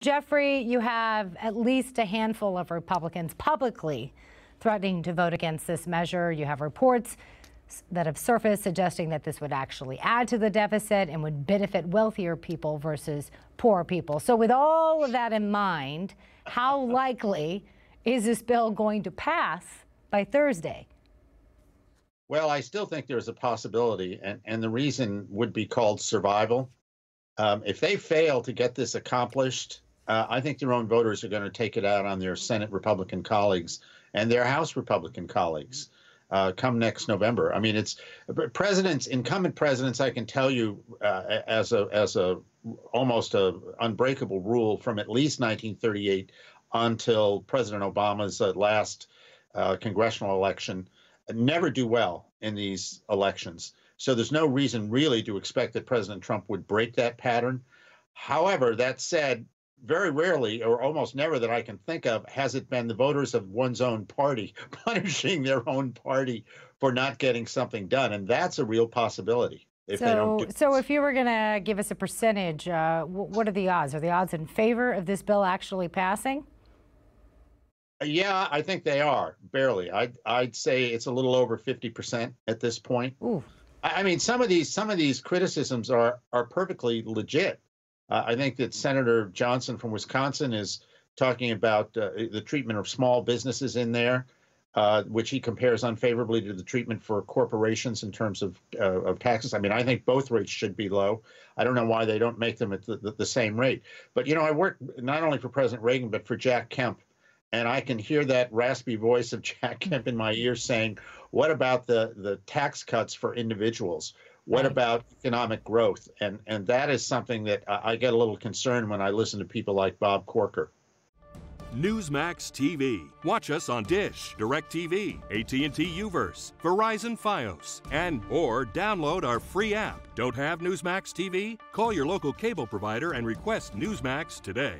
Jeffrey, you have at least a handful of Republicans publicly threatening to vote against this measure. You have reports that have surfaced suggesting that this would actually add to the deficit and would benefit wealthier people versus poor people. So with all of that in mind, how likely is this bill going to pass by Thursday? Well, I still think there's a possibility, and the reason would be called survival. If they fail to get this accomplished, I think their own voters are going to take it out on their Senate Republican colleagues and their House Republican colleagues come next November. I mean, it's incumbent presidents. I can tell you, as a almost a unbreakable rule from at least 1938 until President Obama's last congressional election, never do well in these elections. So there's no reason really to expect that President Trump would break that pattern. However, that said, very rarely or almost never that I can think of has it been the voters of one's own party punishing their own party for not getting something done. And that's a real possibility. If they don't do so if you were going to give us a percentage, what are the odds? Are the odds in favor of this bill actually passing? Yeah, I think they are, barely. I'd say it's a little over 50% at this point. Ooh. I mean, some of these criticisms are perfectly legit. I think that Senator Johnson from Wisconsin is talking about the treatment of small businesses in there, which he compares unfavorably to the treatment for corporations in terms of taxes. I mean, I think both rates should be low. I don't know why they don't make them at the same rate. But, you know, I worked not only for President Reagan, but for Jack Kemp. And I can hear that raspy voice of Jack Kemp in my ear saying, what about the tax cuts for individuals? What about economic growth? And that is something that I get a little concerned when I listen to people like Bob Corker. Newsmax TV. Watch us on Dish, DirecTV, AT&T Uverse, Verizon Fios, or download our free app. Don't have Newsmax TV? Call your local cable provider and request Newsmax today.